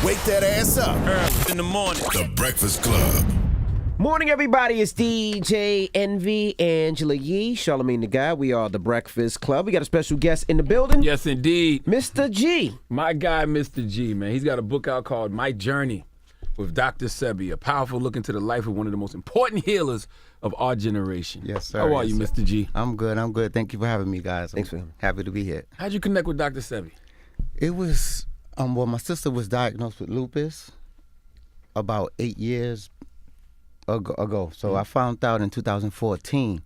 Wake that ass up. Early in the morning. The Breakfast Club. Morning, everybody. It's DJ Envy, Angela Yee, Charlamagne the Guy. We are The Breakfast Club. We got a special guest in the building. Yes, indeed. Mr. G. My guy, Mr. G, man. He's got a book out called My Journey with Dr. Sebi, a powerful look into the life of one of the most important healers of our generation. Yes, sir. How are you, Yes, sir. Mr. G? I'm good. Thank you for having me, guys. Thanks for having me. Happy to be here. How'd you connect with Dr. Sebi? It was, well, my sister was diagnosed with lupus about 8 years ago. So I found out in 2014.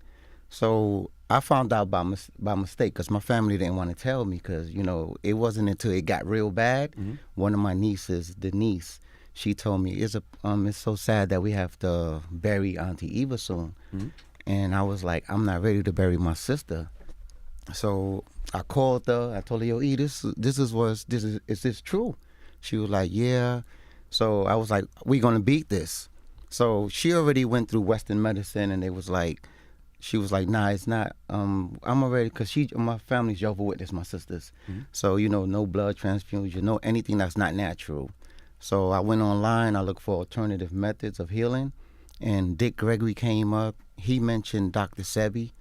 So I found out by mistake because my family didn't want to tell me because, you know, it wasn't until it got real bad. One of my nieces, Denise, she told me, it's so sad that we have to bury Auntie Eva soon. And I was like, I'm not ready to bury my sister. So I called her. I told her, yo, E, is this true? She was like, yeah. So I was like, we gonna beat this. So she already went through Western medicine, and she was like, nah, it's not. I'm already, cause my family's Jehovah's Witness, my sisters. So you know, no blood transfusion, no anything that's not natural. So I went online. I looked for alternative methods of healing, and Dick Gregory came up. He mentioned Dr. Sebi,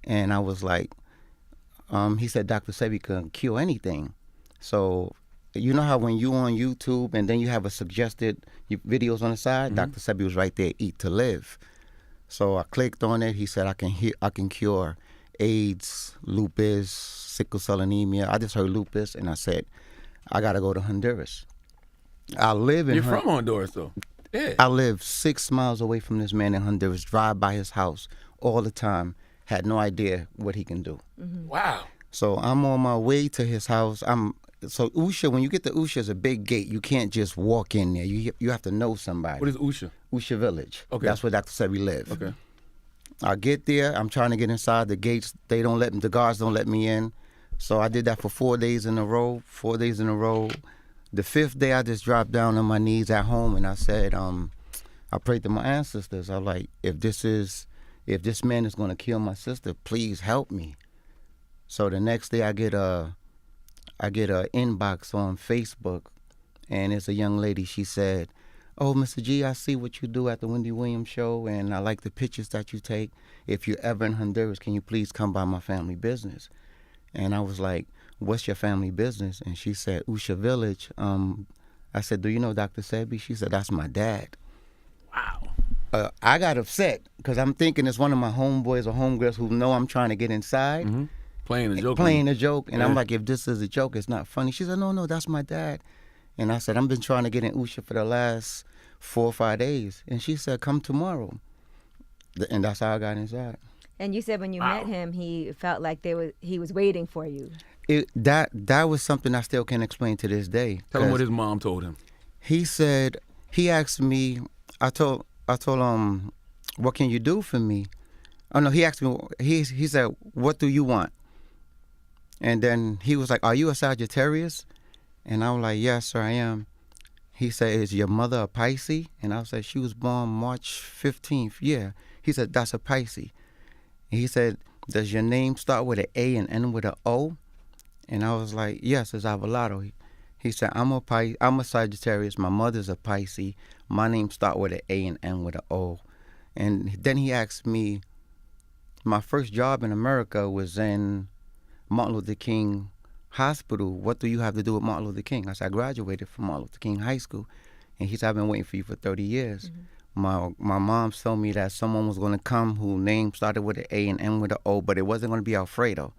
and I was like, he said Dr. Sebi can cure anything. So you know how when you on YouTube and then you have a suggested videos on the side, Dr. Sebi was right there, Eat to Live. So I clicked on it. He said I can cure AIDS, lupus, sickle cell anemia. I just heard lupus, and I said I gotta go to Honduras. I live in. You're from Honduras, though. Yeah. I live 6 miles away from this man in Honduras. Drive by his house all the time. Had no idea what he can do. Wow. So I'm on my way to his house. So Usha, when you get to Usha, it's a big gate. You can't just walk in there. You have to know somebody. What is Usha? Usha Village. Okay. That's where Dr. Sebi live. Okay. I get there. I'm trying to get inside. The gates, the guards don't let me in. So I did that for 4 days in a row. 4 days in a row. The 5th day, I just dropped down on my knees at home, and I said, I prayed to my ancestors. I was like, if this man is going to kill my sister, please help me. So the next day, I get a inbox on Facebook, and it's a young lady. She said, oh, Mr. G, I see what you do at the Wendy Williams show, and I like the pictures that you take. If you're ever in Honduras, can you please come by my family business? And I was like, what's your family business? And she said, Usha Village. I said, do you know Dr. Sebi? She said, that's my dad. Wow. I got upset because I'm thinking it's one of my homeboys or homegirls who know I'm trying to get inside. Playing a joke. And I'm like, if this is a joke, it's not funny. She said, no, that's my dad. And I said, I've been trying to get in Usha for the last 4 or 5 days. And she said, come tomorrow. And that's how I got inside. And you said when you met him, he felt like he was waiting for you. That was something I still can't explain to this day. Tell him what his mom told him. He said, he asked me, I told him, what can you do for me? Oh no, he asked me, he said, what do you want? And then he was like, are you a Sagittarius? And I was like, yes, sir, I am. He said, is your mother a Pisces? And I was like, she was born March 15th. Yeah. He said, that's a Pisces. And he said, does your name start with an A and end with an O? And I was like, yes, it's Avalado. He said, I'm a Sagittarius. My mother's a Pisces. My name start with an A and end with an O. And then he asked me, my first job in America was in Martin Luther King Hospital. What do you have to do with Martin Luther King? I said, I graduated from Martin Luther King High School. And he said, I've been waiting for you for 30 years. My mom told me that someone was going to come whose name started with an A and ended with an O, but it wasn't going to be Alfredo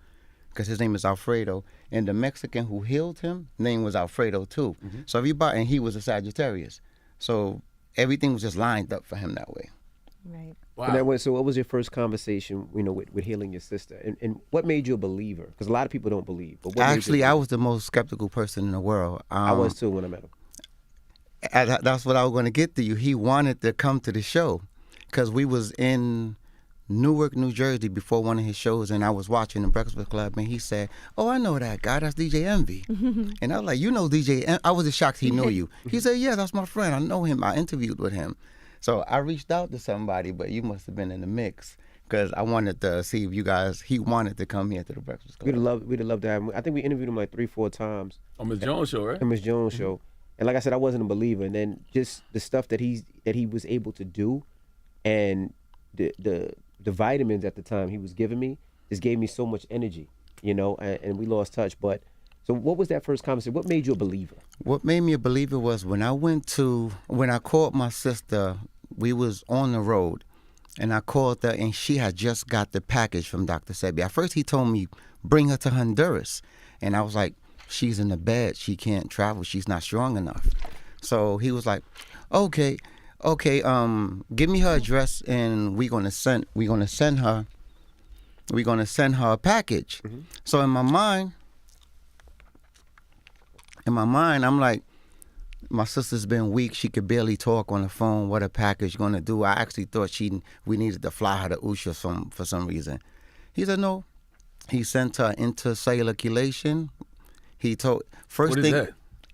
because his name is Alfredo. And the Mexican who healed him, name was Alfredo too. So everybody, and he was a Sagittarius. So everything was just lined up for him that way. Right. Wow. So what was your first conversation, with healing your sister? And what made you a believer? Because a lot of people don't believe. But Actually, I was the most skeptical person in the world. I was too when I met him. That's what I was going to get to you. He wanted to come to the show because we was in Newark, New Jersey before one of his shows, and I was watching the Breakfast Club, and he said, oh, I know that guy. That's DJ Envy. And I was like, you know DJ Envy? I was shocked he knew you. He said, yeah, that's my friend. I know him. I interviewed with him. So I reached out to somebody, but you must have been in the mix because I wanted to see if he wanted to come here to the Breakfast Club. We'd have loved to have him. I think we interviewed him like 3-4 times. On Ms. Jones' show, right? On Ms. Jones' show. And like I said, I wasn't a believer. And then just the stuff that he was able to do, and the vitamins at the time he was giving me just gave me so much energy, you know. And we lost touch. But so, what was that first conversation? What made you a believer? What made me a believer was when I called my sister. We was on the road, and I called her, and she had just got the package from Dr. Sebi. At first, he told me, bring her to Honduras. And I was like, she's in the bed. She can't travel. She's not strong enough. So he was like, okay, give me her address, and we're gonna send her a package. Mm-hmm. So in my mind, I'm like, my sister's been weak. She could barely talk on the phone. What a package gonna do? I actually thought we needed to fly her to Usha for some reason. He said no. He sent her intracellular chelation. He told first what thing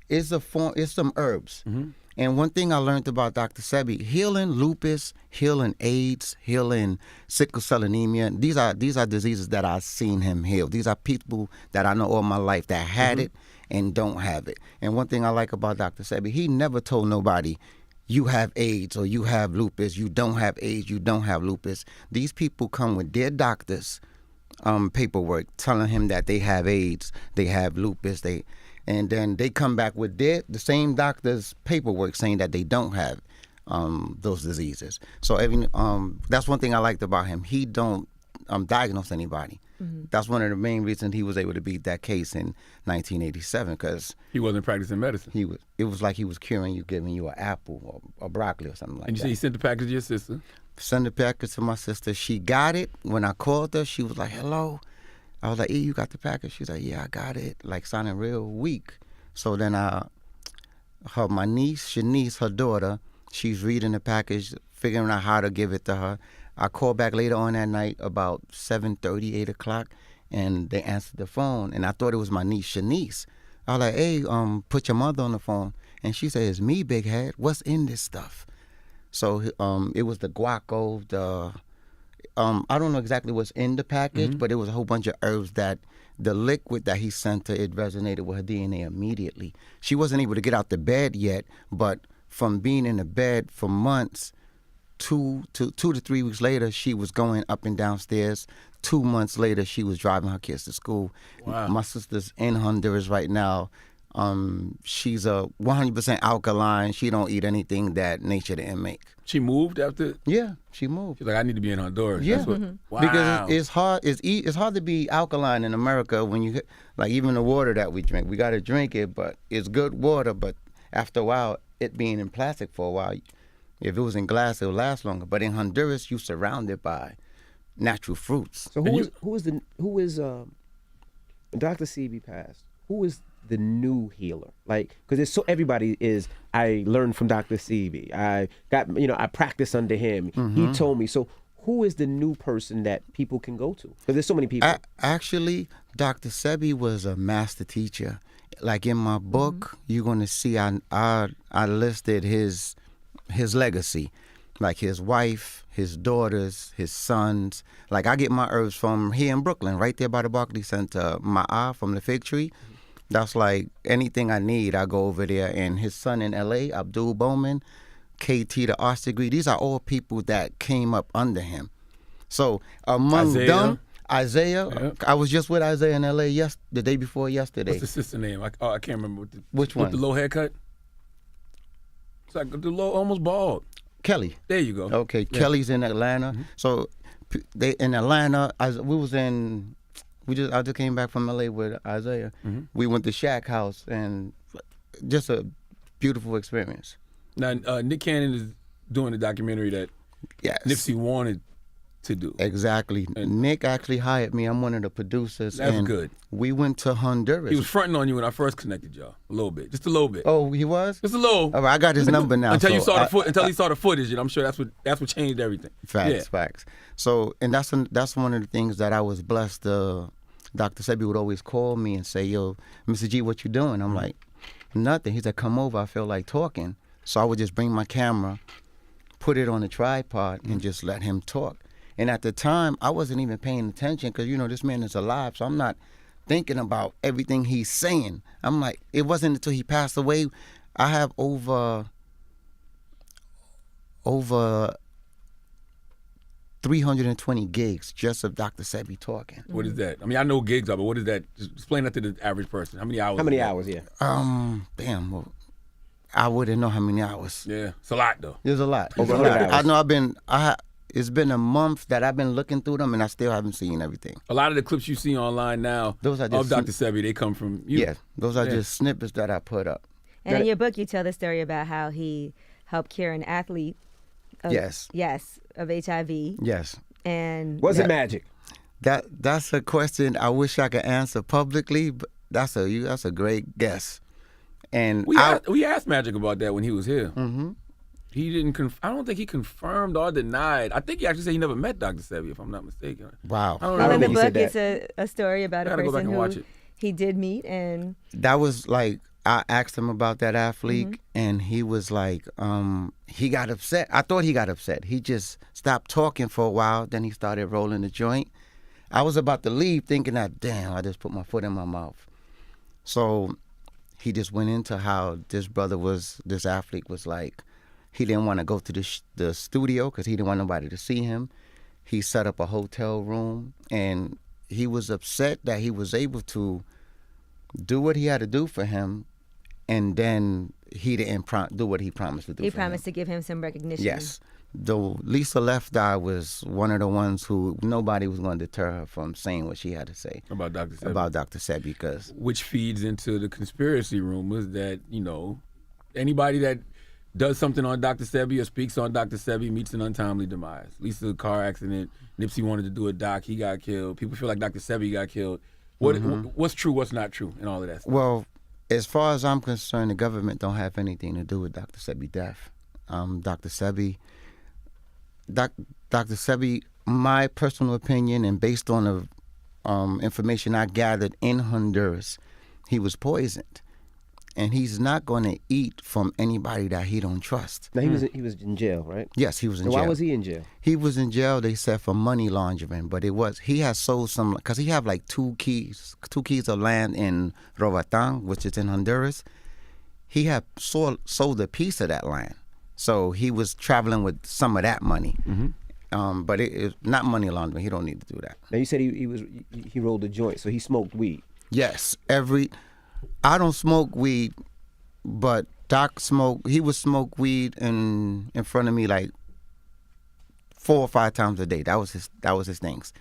is that? it's some herbs. Mm-hmm. And one thing I learned about Dr. Sebi, healing lupus, healing AIDS, healing sickle cell anemia. These are diseases that I've seen him heal. These are people that I know all my life that had it and don't have it. And one thing I like about Dr. Sebi, he never told nobody, you have AIDS or you have lupus, you don't have AIDS, you don't have lupus. These people come with their doctors' paperwork telling him that they have AIDS, they have lupus, and then they come back with the same doctor's paperwork saying that they don't have those diseases. So that's one thing I liked about him. He don't diagnose anybody. Mm-hmm. That's one of the main reasons he was able to beat that case in 1987, because he wasn't practicing medicine. It was like he was curing you, giving you an apple or broccoli or something like that. And you say he sent the package to your sister? Sent the package to my sister. She got it. When I called her, she was like, hello. I was like, E, you got the package? She's like, yeah, I got it. Like, sounding real weak. So then my niece, Shanice, her daughter, she's reading the package, figuring out how to give it to her. I called back later on that night about 7:30, 8 o'clock, and they answered the phone. And I thought it was my niece, Shanice. I was like, hey, put your mother on the phone. And she said, it's me, big head. What's in this stuff? So it was the guaco, I don't know exactly what's in the package, but it was a whole bunch of herbs that the liquid that he sent her, it resonated with her DNA immediately. She wasn't able to get out the bed yet, but from being in the bed for months, 2 to 3 weeks later, she was going up and downstairs. 2 months later, she was driving her kids to school. Wow. My sister's in Honduras right now. She's a 100% alkaline. She don't eat anything that nature didn't make. She moved after? Yeah, she moved. She's like, I need to be in Honduras. Yeah, That's what, wow. Because it's hard. It's hard to be alkaline in America when you like even the water that we drink. We got to drink it, but it's good water. But after a while, it being in plastic for a while, if it was in glass, it would last longer. But in Honduras, you're surrounded by natural fruits. So who is Dr. Sebi passed? Who is the new healer? Like, because everybody is, I learned from Dr. Sebi. I practiced under him. Mm-hmm. He told me. So who is the new person that people can go to? Because there's so many people. Actually, Dr. Sebi was a master teacher. Like in my book, you're going to see I listed his legacy. Like his wife, his daughters, his sons. Like I get my herbs from here in Brooklyn, right there by the Barclays Center. Ma'ah from the fig tree. That's like anything I need, I go over there. And his son in L.A., Abdul Bowman, KT, the arts degree, these are all people that came up under him. So among them, Isaiah, Yep. I was just with Isaiah in L.A. the day before yesterday. What's the sister name? I can't remember. Which one? With the low haircut? It's like the low, almost bald. Kelly. There you go. Okay, Yeah. Kelly's in Atlanta. Mm-hmm. So they in Atlanta, I just came back from LA with Isaiah. Mm-hmm. We went to Shack House, and just a beautiful experience. Now, Nick Cannon is doing a documentary that Nipsey wanted to do. Exactly. And Nick actually hired me. I'm one of the producers. That's and good. We went to Honduras. He was fronting on you when I first connected y'all. A little bit. Just a little bit. Oh, he was? Just a little. All right, I got his number now. Until so you saw until he saw the footage, and I'm sure that's what changed everything. Facts. So, and that's one of the things that I was blessed. Dr. Sebi would always call me and say, yo, Mr. G, what you doing? I'm like, nothing. He said, come over. I feel like talking. So I would just bring my camera, put it on a tripod, and just let him talk. And at the time, I wasn't even paying attention because, this man is alive. So I'm not thinking about everything he's saying. I'm like, it wasn't until he passed away, I have over 320 gigs just of Dr. Sebi talking. What is that? I mean, I know gigs are, but what is that? Just explain that to the average person. How many hours? How many is that? hours? Yeah. Damn. Well, I wouldn't know how many hours. Yeah, it's a lot though. There's a lot. Over It's a 100 lot. hours. I know it's been a month that I've been looking through them, and I still haven't seen everything. A lot of the clips you see online now Those are of just Dr. Sebi, they come from you. Yeah, those are Yeah. just snippets that I put up. And in your book, you tell the story about how he helped cure an athlete. Yes. Yes, of HIV. Yes. And Was it magic? That's a question I wish I could answer publicly, but that's a great guess. And We asked Magic about that when he was here. Mm-hmm. He didn't. I don't think he confirmed or denied. I think he actually said he never met Dr. Sebi, if I'm not mistaken. wow. I don't well, know. in the think he said book, that. it's a story about I a gotta go back person and watch who it. he did meet, and That was like I asked him about that athlete, and he was like, he got upset. I thought he got upset. He just stopped talking for a while. Then he started rolling the joint. I was about to leave, thinking that, damn, I just put my foot in my mouth. So he just went into how this athlete was like, he didn't want to go to the studio because he didn't want nobody to see him. He set up a hotel room, and he was upset that he was able to do what he had to do for him, and then he didn't do what he promised to do he for promised him. to give him some recognition. Yes. Though Lisa Left Eye was one of the ones who nobody was going to deter her from saying what she had to say About Dr. Sebi. about Dr. Sebi, because Which feeds into the conspiracy rumors that, anybody that does something on Dr. Sebi or speaks on Dr. Sebi meets an untimely demise. Lisa, a car accident. Nipsey wanted to do a doc. He got killed. People feel like Dr. Sebi got killed. What's true, what's not true, and all of that stuff? well, as far as I'm concerned, the government don't have anything to do with Dr. Sebi's death. Dr. Sebi, my personal opinion, and based on the information I gathered in Honduras, he was poisoned, and he's not going to eat from anybody that he don't trust. Now he was in jail, right? Yes, he was in So jail. why was he in jail? He was in jail, they said, for money laundering, but he has sold some, because he have like two keys of land in Roatan, which is in Honduras. He had sold a piece of that land. So he was traveling with some of that money. But it's not money laundering. He don't need to do that. Now you said he rolled a joint, so he smoked weed. Yes, I don't smoke weed, but Doc smoked. He would smoke weed in front of me like 4 or 5 times a day. That was his things.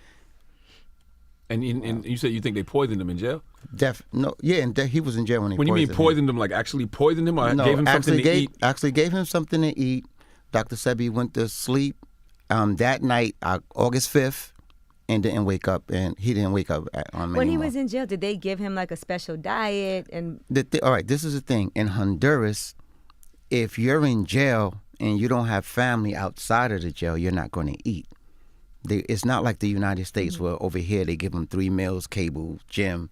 And you said you think they poisoned him in jail? He was in jail when When you mean poisoned him, like actually poisoned him, or gave him something to eat? Actually gave him something to eat. Dr. Sebi went to sleep that night, August 5th, and didn't wake up. And he didn't wake up on When he was in jail, did they give him like a special diet? And all right, this is the thing. In Honduras, if you're in jail and you don't have family outside of the jail, you're not going to eat. It's not like the United States where over here they give them 3 meals, cable, gym.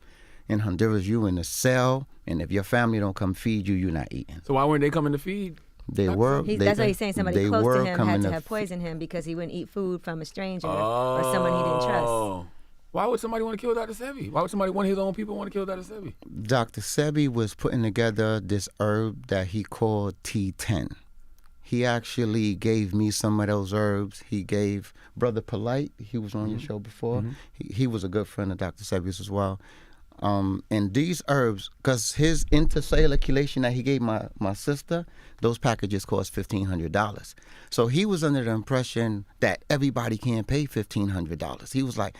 In Honduras, you in a cell, and if your family don't come feed you, you're not eating. So why weren't they coming to feed? They were. that's what he's saying. Somebody they close were to him coming had to to have poisoned him because he wouldn't eat food from a stranger or someone he didn't trust. Oh. Why would somebody want to kill Dr. Sebi? Why would somebody, one of his own people, want to kill Dr. Sebi? Dr. Sebi was putting together this herb that he called T10. He actually gave me some of those herbs. He gave Brother Polite, he was on your show before. He was a good friend of Dr. Sebi's as well. And these herbs, because his intercellular chelation that he gave my sister, those packages cost $1,500. So he was under the impression that everybody can't pay $1,500. He was like,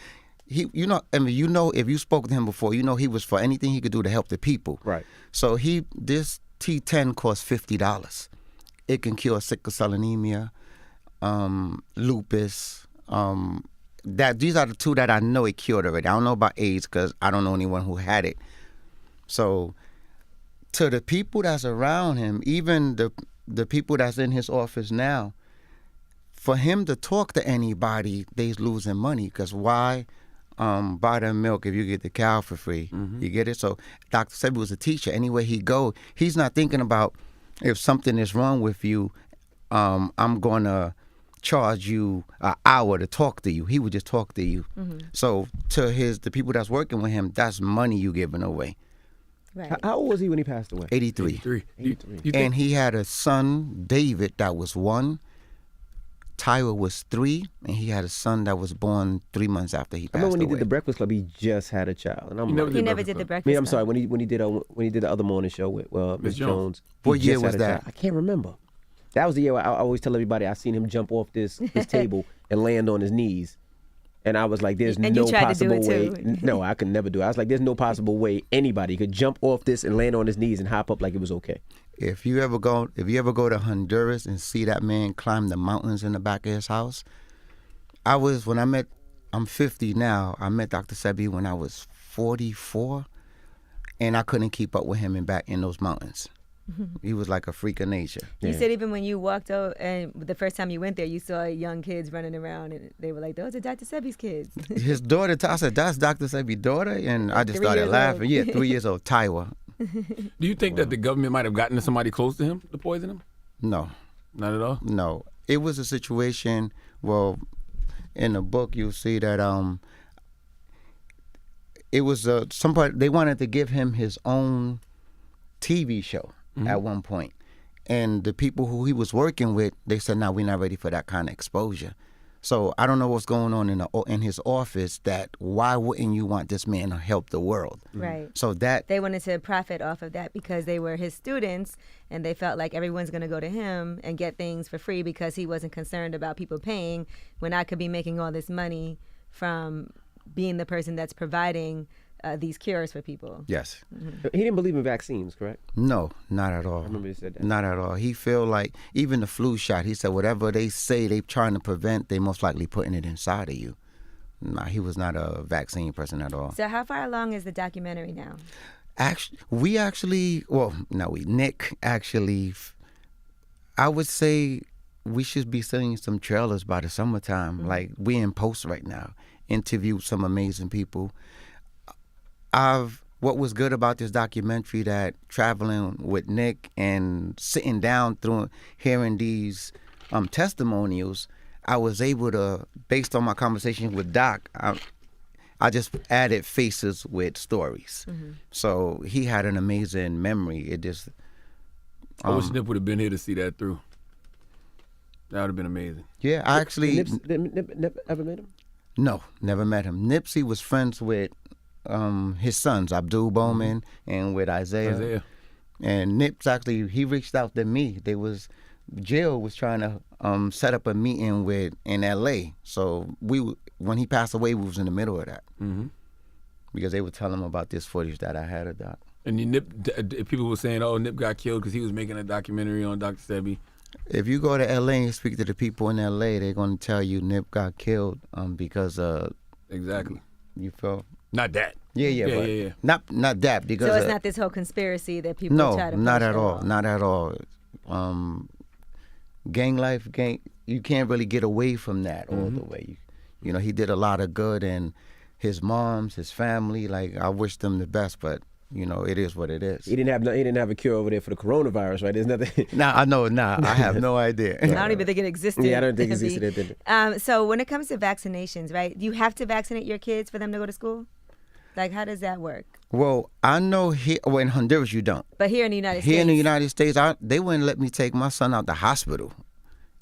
if you spoke to him before, he was for anything he could do to help the people. Right. So this T10 costs $50. It can cure sickle cell anemia, lupus. These are the 2 that I know it cured already. I don't know about AIDS because I don't know anyone who had it. So to the people that's around him, even the people that's in his office now, for him to talk to anybody, they's losing money because why buy the milk if you get the cow for free? You get it? So Dr. Sebi was a teacher. Anywhere he go, he's not thinking about if something is wrong with you, I'm going to charge you an hour to talk to you. He would just talk to you. So to the people that's working with him, that's money you giving away. Right. How old was he when he passed away? 83. 3. You think, And he had a son, David, that was 1. Tyra was 3, and he had a son that was born 3 months after he I passed remember when he away. did the Breakfast Club, he just had a child, and I'm He never like, He did never Breakfast did the Club. breakfast. I mean, I'm Club. sorry, when he did the other morning show with Miss Jones. What he year just had was a that? child. I can't remember. That was the year I always tell everybody I seen him jump off this table and land on his knees. And I was like, there's And you no tried to do possible way. it too. No, I could never do it. I was like, there's no possible way anybody could jump off this and land on his knees and hop up like it was okay. If you ever go to Honduras and see that man climb the mountains in the back of his house, I'm 50 now. I met Dr. Sebi when I was 44, and I couldn't keep up with him in those mountains. He was like a freak of nature. You said even when you walked out and the first time you went there, you saw young kids running around and they were like, those are Dr. Sebi's kids. His daughter, I said, that's Dr. Sebi's daughter? And I just 3 started years laughing. old. Yeah, 3 years old, Tywa. do you think that the government might have gotten to somebody close to him to poison him? No. Not at all. No, it was a situation. Well, in the book, you'll see that it was somebody. They wanted to give him his own TV show at one point, and the people who he was working with, they said, "No, we're not ready for that kind of exposure." So I don't know what's going on in his office. That why wouldn't you want this man to help the world? Right. So that They wanted to profit off of that because they were his students and they felt like everyone's going to go to him and get things for free because he wasn't concerned about people paying when I could be making all this money from being the person that's providing these cures for people. yes. He didn't believe in vaccines, correct? No, not at all. I remember he said that. Not at all. He feel like even the flu shot, he said whatever they say they trying to prevent, they most likely putting it inside of you. Nah, he was not a vaccine person at all. So how far along is the documentary now? Nick actually, I would say we should be seeing some trailers by the summertime. Like we in post right now, interviewed some amazing people. What was good about this documentary, that traveling with Nick and sitting down through hearing these testimonials, I was able to, based on my conversation with Doc, I just added faces with stories. So he had an amazing memory. It just I wish Nip would have been here to see that through. That would have been amazing. yeah. I actually Nip ever met him? no, never met him. Nipsey was friends with his sons, Abdul Bowman and with Isaiah. And Nips actually, he reached out to me. Jill was trying to set up a meeting in L.A. So when he passed away, we was in the middle of that. Because they would tell him about this footage that I had of Doc. And people were saying, "Oh, Nip got killed because he was making a documentary on Dr. Sebi." If you go to L.A. and speak to the people in L.A., they're going to tell you Nip got killed because Exactly. you feel. Not that. Yeah. Not that because So it's not this whole conspiracy that people no, try to not push at all, not at all. Gang life, you can't really get away from that all the way. You know, he did a lot of good, and his moms, his family, like I wish them the best, but you know, it is what it is. He didn't have a cure over there for the coronavirus, right? There's nothing. I have no idea. I don't even think it existed. Yeah, I don't think it existed. So when it comes to vaccinations, right? You have to vaccinate your kids for them to go to school? Like, how does that work? Well, I know in Honduras you don't. But here in the United States. Here in the United States, they wouldn't let me take my son out the hospital.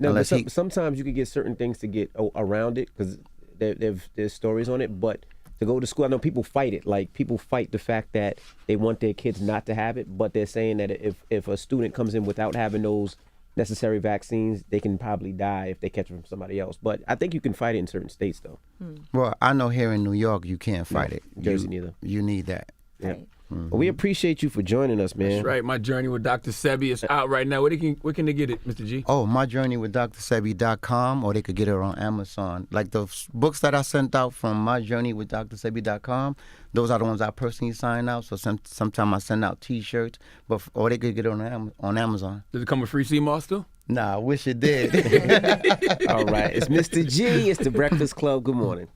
No, but unless sometimes you can get certain things to get around it because there's stories on it. But to go to school, I know people fight it. Like people fight the fact that they want their kids not to have it, but they're saying that if a student comes in without having those necessary vaccines, they can probably die if they catch it from somebody else. But I think you can fight it in certain states, though. Well, I know here in New York you can't fight it. Jersey neither. You need that. Yeah. Right. Well, we appreciate you for joining us, man. That's right. My journey with Dr. Sebi is out right now. Where can they get it, Mr. G? Oh, my journey with drsebi.com, or they could get it on Amazon. Like the books that I sent out from my journey with drsebi.com, those are the ones I personally sign out. So sometimes I send out T-shirts, or they could get it on Amazon. Does it come with free CMOS still? Nah, I wish it did. All right. It's Mr. G. It's the Breakfast Club. Good morning.